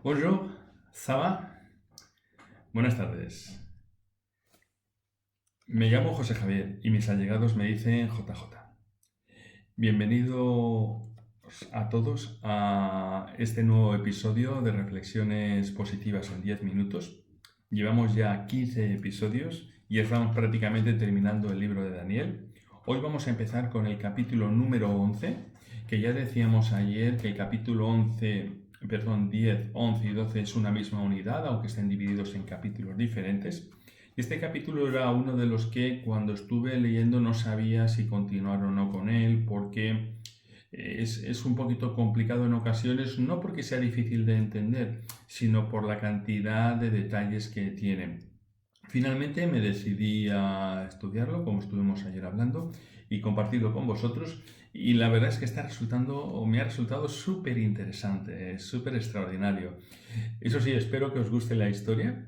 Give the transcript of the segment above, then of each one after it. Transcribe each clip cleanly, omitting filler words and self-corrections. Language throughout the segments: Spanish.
Bonjour, ça va? Buenas tardes. Me llamo José Javier y mis allegados me dicen JJ. Bienvenidos a todos a este nuevo episodio de Reflexiones Positivas en 10 minutos. Llevamos ya 15 episodios y estamos prácticamente terminando el libro de Daniel. Hoy vamos a empezar con el capítulo número 11, que ya decíamos ayer que el capítulo 10, 11 y 12 es una misma unidad, aunque estén divididos en capítulos diferentes. Y este capítulo era uno de los que cuando estuve leyendo no sabía si continuar o no con él, porque es un poquito complicado en ocasiones, no porque sea difícil de entender, sino por la cantidad de detalles que tiene. Finalmente me decidí a estudiarlo, como estuvimos ayer hablando, y compartirlo con vosotros. Y la verdad es que me ha resultado súper interesante, súper extraordinario. Eso sí, espero que os guste la historia.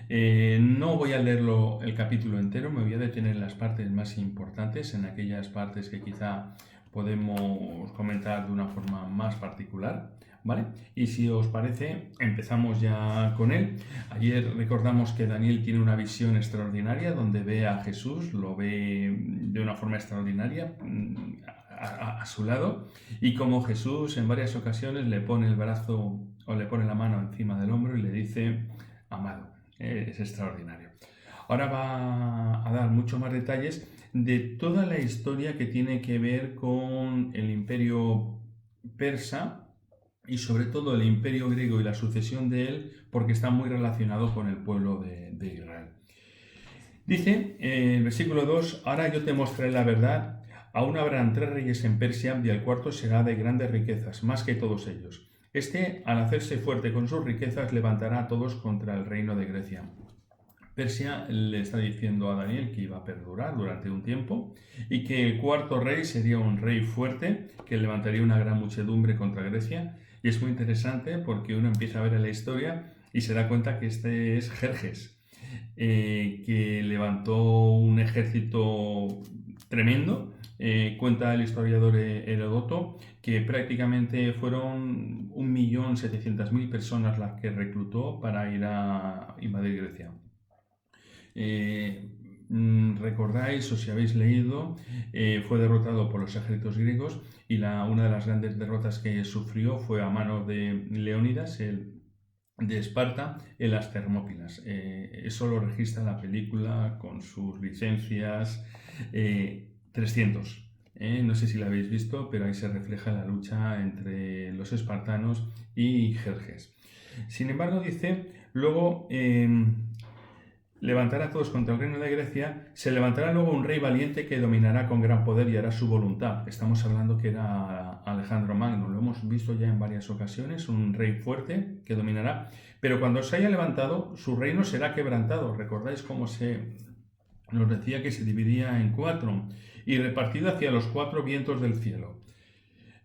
No voy a leerlo el capítulo entero, me voy a detener en las partes más importantes, en aquellas partes que quizá podemos comentar de una forma más particular, ¿vale? Y si os parece, empezamos ya con él. Ayer recordamos que Daniel tiene una visión extraordinaria donde ve a Jesús, lo ve de una forma extraordinaria a su lado, y como Jesús en varias ocasiones le pone el brazo o le pone la mano encima del hombro y le dice, amado. Es extraordinario. Ahora va a dar muchos más detalles de toda la historia que tiene que ver con el imperio persa y sobre todo el imperio griego y la sucesión de él, porque está muy relacionado con el pueblo de Israel. Dice en el versículo 2, ahora yo te mostraré la verdad, aún habrán 3 reyes en Persia y el cuarto será de grandes riquezas, más que todos ellos. Este, al hacerse fuerte con sus riquezas, levantará a todos contra el reino de Grecia. Persia le está diciendo a Daniel que iba a perdurar durante un tiempo y que el cuarto rey sería un rey fuerte que levantaría una gran muchedumbre contra Grecia. Y es muy interesante porque uno empieza a ver en la historia y se da cuenta que este es Jerjes, que levantó un ejército tremendo. Cuenta el historiador Heródoto que prácticamente fueron 1.700.000 personas las que reclutó para ir a invadir Grecia. Recordáis, o si habéis leído, fue derrotado por los ejércitos griegos y una de las grandes derrotas que sufrió fue a manos de Leónidas, de Esparta, en las Termópilas. Eso lo registra la película con sus licencias 300. No sé si la habéis visto, pero ahí se refleja la lucha entre los espartanos y Jerjes. Sin embargo, dice, luego levantará a todos contra el reino de Grecia, se levantará luego un rey valiente que dominará con gran poder y hará su voluntad. Estamos hablando que era Alejandro Magno, lo hemos visto ya en varias ocasiones, un rey fuerte que dominará, pero cuando se haya levantado, su reino será quebrantado. ¿Recordáis cómo nos decía que se dividía en 4 y repartido hacia los 4 vientos del cielo?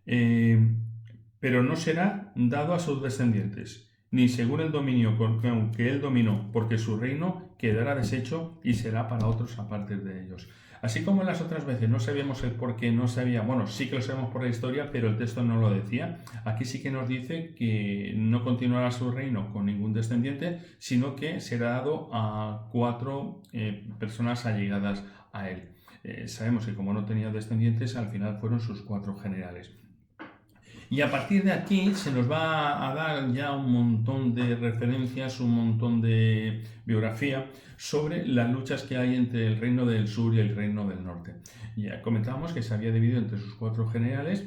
Pero no será dado a sus descendientes, ni según el dominio que él dominó, porque su reino quedará deshecho y será para otros aparte de ellos. Así como en las otras veces no sabíamos el por qué, no sabía, bueno, sí que lo sabemos por la historia, pero el texto no lo decía. Aquí sí que nos dice que no continuará su reino con ningún descendiente, sino que será dado a 4 personas allegadas a él. Sabemos que como no tenía descendientes, al final fueron sus 4 generales. Y a partir de aquí se nos va a dar ya un montón de referencias, un montón de biografía sobre las luchas que hay entre el reino del sur y el reino del norte. Ya comentábamos que se había dividido entre sus 4 generales.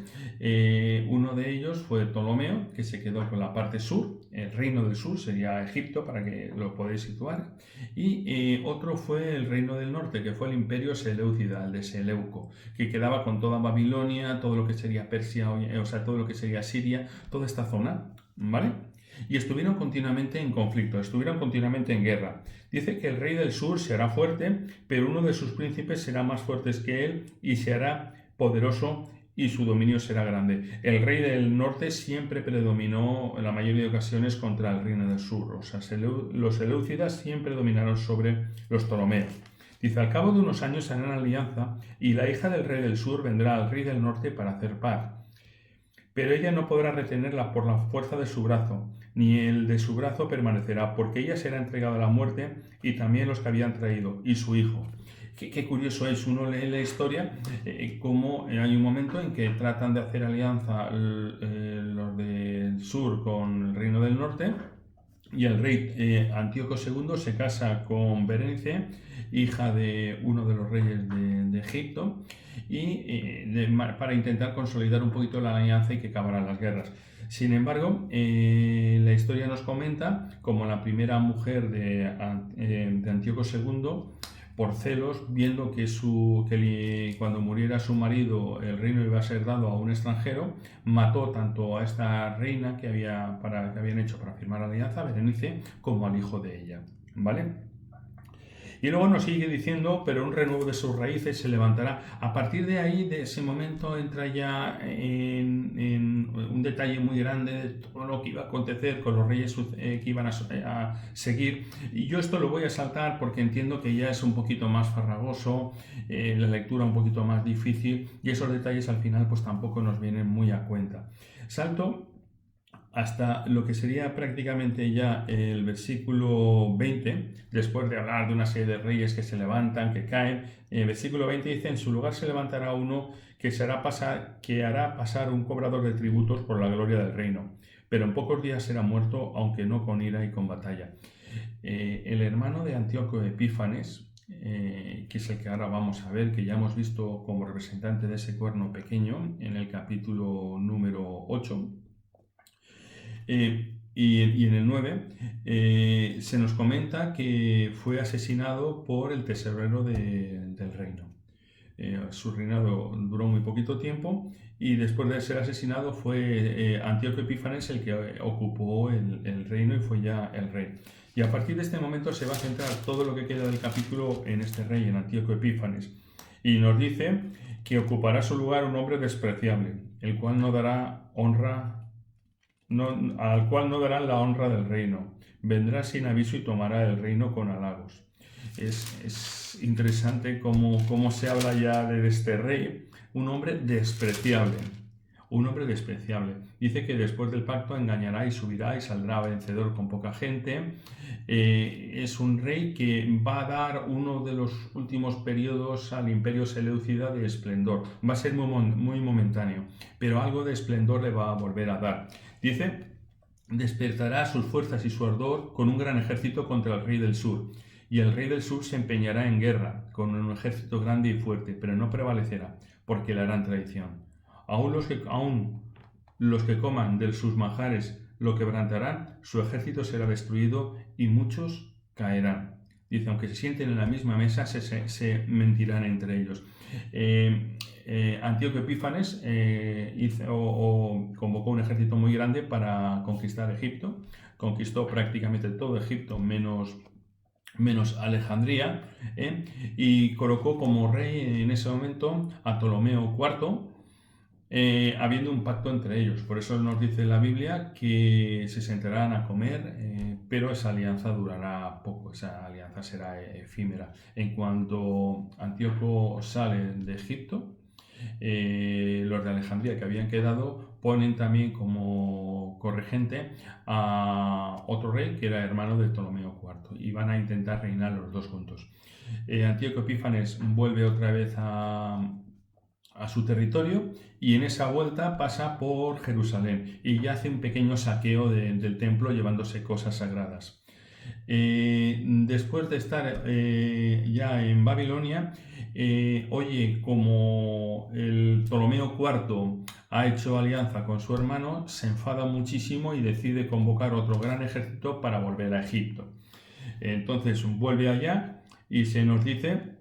Uno de ellos fue Ptolomeo, que se quedó con la parte sur. El reino del sur sería Egipto, para que lo podáis situar. Y otro fue el reino del norte, que fue el imperio Seleucida, el de Seleuco, que quedaba con toda Babilonia, todo lo que sería Persia, o sea, todo lo que sería Siria, toda esta zona, ¿vale? Y estuvieron continuamente en conflicto, estuvieron continuamente en guerra. Dice que el rey del sur se hará fuerte, pero uno de sus príncipes será más fuerte que él y se hará poderoso y su dominio será grande. El rey del norte siempre predominó en la mayoría de ocasiones contra el reino del sur, o sea, los seleucidas siempre dominaron sobre los ptolomeos. Dice, al cabo de unos años harán alianza y la hija del rey del sur vendrá al rey del norte para hacer paz. pero ella no podrá retenerla por la fuerza de su brazo, ni el de su brazo permanecerá, porque ella será entregada a la muerte y también los que habían traído, y su hijo. Qué curioso es, uno lee la historia, como hay un momento en que tratan de hacer alianza los del sur con el reino del norte, y el rey Antíoco II se casa con Berenice, hija de uno de los reyes de Egipto, para intentar consolidar un poquito la alianza y que acabaran las guerras. Sin embargo, la historia nos comenta como la primera mujer de Antíoco II, por celos, viendo que cuando muriera su marido el reino iba a ser dado a un extranjero, mató tanto a esta reina que habían hecho para firmar la alianza, Berenice, como al hijo de ella, ¿vale? Y luego nos sigue diciendo, pero un renuevo de sus raíces se levantará. A partir de ahí, de ese momento, entra ya en un detalle muy grande de todo lo que iba a acontecer con los reyes que iban a seguir. Y yo esto lo voy a saltar porque entiendo que ya es un poquito más farragoso, la lectura un poquito más difícil, y esos detalles al final pues tampoco nos vienen muy a cuenta. Salto hasta lo que sería prácticamente ya el versículo 20, después de hablar de una serie de reyes que se levantan, que caen. En el versículo 20 dice: en su lugar se levantará uno que hará pasar un cobrador de tributos por la gloria del reino, pero en pocos días será muerto, aunque no con ira y con batalla. El hermano de Antíoco Epífanes, que es el que ahora vamos a ver, que ya hemos visto como representante de ese cuerno pequeño en el capítulo número 8, y en el 9 se nos comenta que fue asesinado por el tesorero del reino. Su reinado duró muy poquito tiempo, y después de ser asesinado fue Antíoco Epífanes el que ocupó el reino y fue ya el rey. Y a partir de este momento se va a centrar todo lo que queda del capítulo en este rey, en Antíoco Epífanes. Y nos dice que ocupará su lugar un hombre despreciable, el cual no dará honra. Al cual no darán la honra del reino. Vendrá sin aviso y tomará el reino con halagos. Es interesante cómo se habla ya de este rey, un hombre despreciable. Un hombre despreciable. Dice que después del pacto engañará y subirá y saldrá vencedor con poca gente. Es un rey que va a dar uno de los últimos periodos al imperio seleucida de esplendor. Va a ser muy momentáneo, pero algo de esplendor le va a volver a dar. Dice: despertará sus fuerzas y su ardor con un gran ejército contra el rey del sur. Y el rey del sur se empeñará en guerra con un ejército grande y fuerte, pero no prevalecerá, porque le harán traición. Aún los que coman de sus manjares lo quebrantarán, su ejército será destruido y muchos caerán. Dice: aunque se sienten en la misma mesa, se mentirán entre ellos. Antíoco Epífanes convocó un ejército muy grande para conquistar Egipto. Conquistó prácticamente todo Egipto, menos Alejandría, y colocó como rey en ese momento a Ptolomeo IV, habiendo un pacto entre ellos. Por eso nos dice la Biblia que se sentarán a comer, pero esa alianza durará poco, esa alianza será efímera. En cuanto Antíoco sale de Egipto, los de Alejandría que habían quedado ponen también como corregente a otro rey que era hermano de Ptolomeo IV, y van a intentar reinar los dos juntos. Antíoco Epífanes vuelve otra vez a su territorio, y en esa vuelta pasa por Jerusalén y ya hace un pequeño saqueo del templo llevándose cosas sagradas. Después de estar ya en Babilonia, oye como el Ptolomeo IV ha hecho alianza con su hermano, se enfada muchísimo y decide convocar otro gran ejército para volver a Egipto. Entonces vuelve allá y se nos dice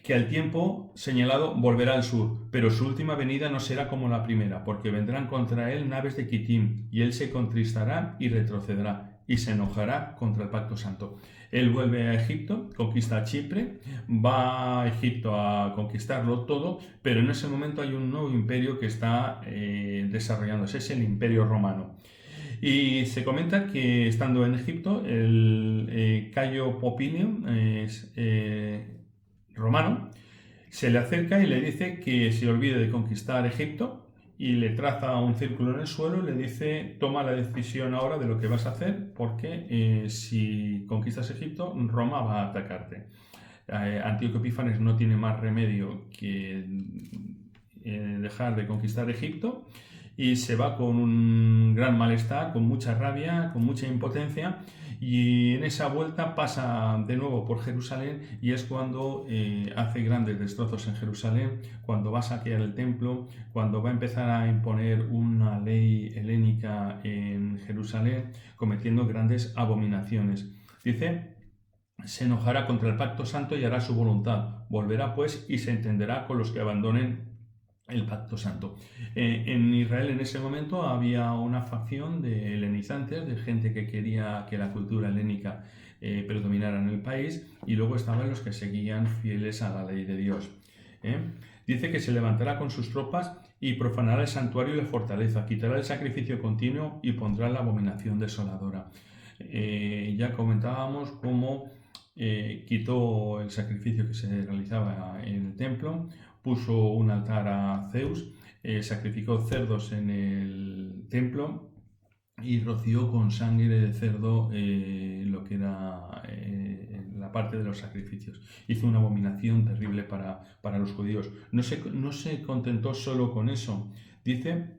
que al tiempo señalado volverá al sur, pero su última venida no será como la primera, porque vendrán contra él naves de Quitim, y él se contristará y retrocederá, y se enojará contra el pacto santo. Él vuelve a Egipto, conquista Chipre, va a Egipto a conquistarlo todo, pero en ese momento hay un nuevo imperio que está desarrollándose, es el Imperio Romano. Y se comenta que estando en Egipto, el Cayo Popilio romano se le acerca y le dice que se olvide de conquistar Egipto y le traza un círculo en el suelo y le dice: toma la decisión ahora de lo que vas a hacer, porque si conquistas Egipto, Roma va a atacarte. Antíoco Epífanes no tiene más remedio que dejar de conquistar Egipto y se va con un gran malestar, con mucha rabia, con mucha impotencia, y en esa vuelta pasa de nuevo por Jerusalén y es cuando hace grandes destrozos en Jerusalén, cuando va a saquear el templo, cuando va a empezar a imponer una ley helénica en Jerusalén, cometiendo grandes abominaciones. Dice: se enojará contra el pacto santo y hará su voluntad. Volverá pues y se entenderá con los que abandonen el pacto santo. En Israel en ese momento había una facción de helenizantes, de gente que quería que la cultura helénica predominara en el país, y luego estaban los que seguían fieles a la ley de Dios. Dice que se levantará con sus tropas y profanará el santuario y la fortaleza, quitará el sacrificio continuo y pondrá la abominación desoladora. Ya comentábamos cómo quitó el sacrificio que se realizaba en el templo, puso un altar a Zeus, sacrificó cerdos en el templo y roció con sangre de cerdo lo que era la parte de los sacrificios. Hizo una abominación terrible para los judíos. No se contentó solo con eso. Dice: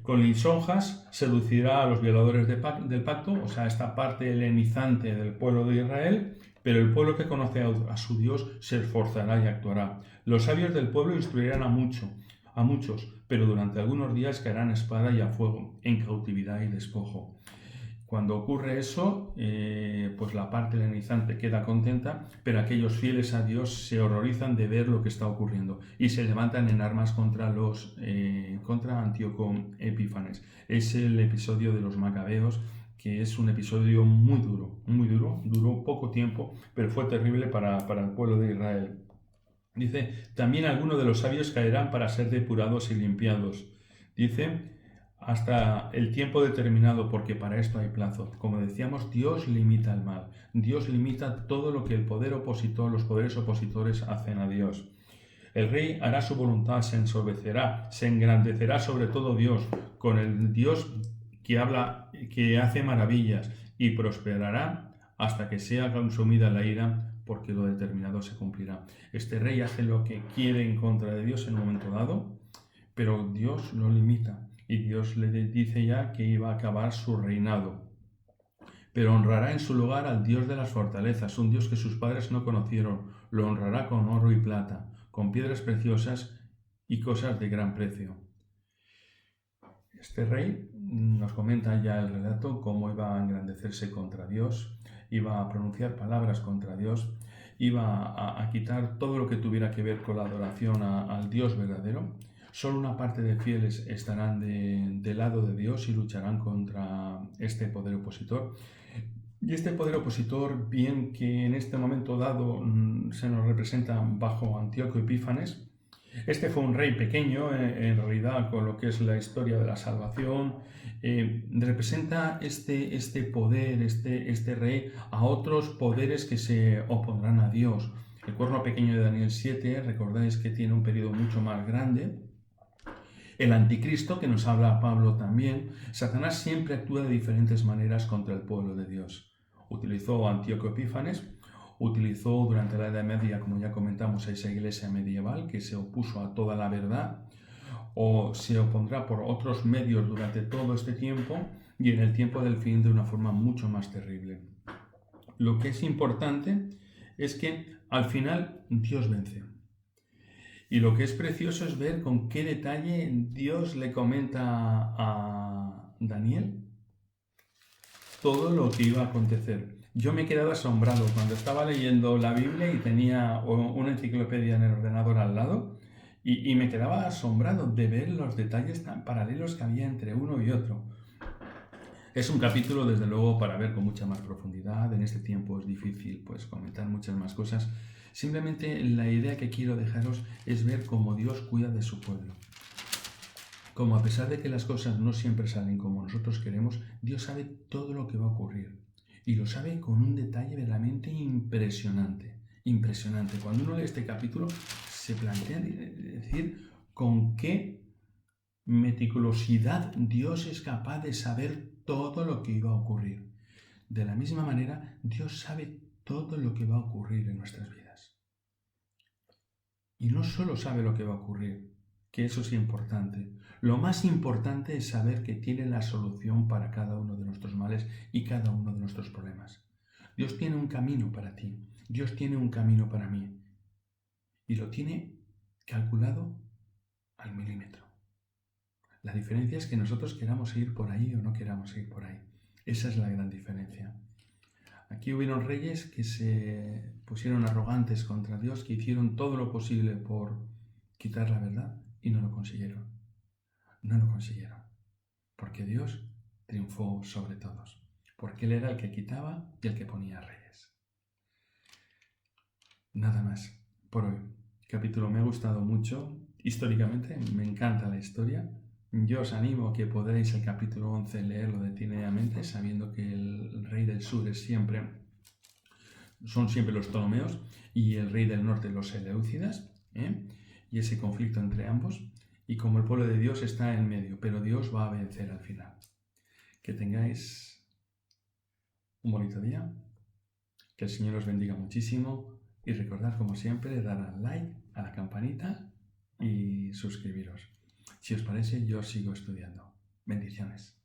con lisonjas seducirá a los violadores del pacto, o sea, esta parte helenizante del pueblo de Israel, pero el pueblo que conoce a su Dios se esforzará y actuará. Los sabios del pueblo instruirán a muchos, pero durante algunos días caerán a espada y a fuego, en cautividad y despojo. Cuando ocurre eso, pues la parte helenizante queda contenta, pero aquellos fieles a Dios se horrorizan de ver lo que está ocurriendo y se levantan en armas contra Antíoco Epífanes. Es el episodio de los Macabeos, que es un episodio muy duro, duró poco tiempo, pero fue terrible para el pueblo de Israel. Dice: también algunos de los sabios caerán para ser depurados y limpiados. Dice: hasta el tiempo determinado, porque para esto hay plazo. Como decíamos, Dios limita el mal. Dios limita todo lo que los poderes opositores hacen a Dios. El rey hará su voluntad, se ensorbecerá, se engrandecerá sobre todo Dios, con el Dios que habla, que hace maravillas, y prosperará hasta que sea consumida la ira, porque lo determinado se cumplirá. Este rey hace lo que quiere en contra de Dios en un momento dado, pero Dios lo limita y Dios le dice ya que iba a acabar su reinado. Pero honrará en su lugar al Dios de las fortalezas, un Dios que sus padres no conocieron. Lo honrará con oro y plata, con piedras preciosas y cosas de gran precio. Este rey nos comenta ya el relato cómo iba a engrandecerse contra Dios, iba a pronunciar palabras contra Dios, iba a quitar todo lo que tuviera que ver con la adoración al Dios verdadero. Solo una parte de fieles estarán del lado de Dios y lucharán contra este poder opositor. Y este poder opositor, bien que en este momento dado se nos representa bajo Antíoco Epífanes, este fue un rey pequeño, en realidad, con lo que es la historia de la salvación. Representa este poder, este rey, a otros poderes que se opondrán a Dios. El cuerno pequeño de Daniel 7, recordáis que tiene un periodo mucho más grande. El anticristo, que nos habla Pablo también. Satanás siempre actúa de diferentes maneras contra el pueblo de Dios. Utilizó a Antíoco Epífanes, utilizó durante la Edad Media, como ya comentamos, a esa iglesia medieval que se opuso a toda la verdad, o se opondrá por otros medios durante todo este tiempo y en el tiempo del fin de una forma mucho más terrible. Lo que es importante es que al final Dios vence. Y lo que es precioso es ver con qué detalle Dios le comenta a Daniel todo lo que iba a acontecer. Yo me he quedado asombrado cuando estaba leyendo la Biblia y tenía una enciclopedia en el ordenador al lado y me quedaba asombrado de ver los detalles tan paralelos que había entre uno y otro. Es un capítulo, desde luego, para ver con mucha más profundidad. En este tiempo es difícil pues comentar muchas más cosas. Simplemente la idea que quiero dejaros es ver cómo Dios cuida de su pueblo. Como a pesar de que las cosas no siempre salen como nosotros queremos, Dios sabe todo lo que va a ocurrir. Y lo sabe con un detalle verdaderamente impresionante. Impresionante. Cuando uno lee este capítulo, se plantea decir con qué meticulosidad, Dios es capaz de saber todo lo que iba a ocurrir. De la misma manera, Dios sabe todo lo que va a ocurrir en nuestras vidas. Y no solo sabe lo que va a ocurrir, que eso es importante. Lo más importante es saber que tiene la solución para cada uno de nuestros males y cada uno de nuestros problemas. Dios tiene un camino para ti, Dios tiene un camino para mí. Y lo tiene calculado al milímetro. La diferencia es que nosotros queramos ir por ahí o no queramos ir por ahí. Esa es la gran diferencia. Aquí hubieron reyes que se pusieron arrogantes contra Dios, que hicieron todo lo posible por quitar la verdad y no lo consiguieron. No lo consiguieron. Porque Dios triunfó sobre todos. Porque Él era el que quitaba y el que ponía reyes. Nada más por hoy. El capítulo me ha gustado mucho. Históricamente me encanta la historia. Yo os animo a que podáis el capítulo 11 leerlo detenidamente, sabiendo que el rey del sur son siempre los Ptolomeos y el rey del norte los Seleucidas, y ese conflicto entre ambos, y como el pueblo de Dios está en medio, pero Dios va a vencer al final. Que tengáis un bonito día, que el Señor os bendiga muchísimo y recordad como siempre dar al like, a la campanita y suscribiros. Si os parece, yo sigo estudiando. Bendiciones.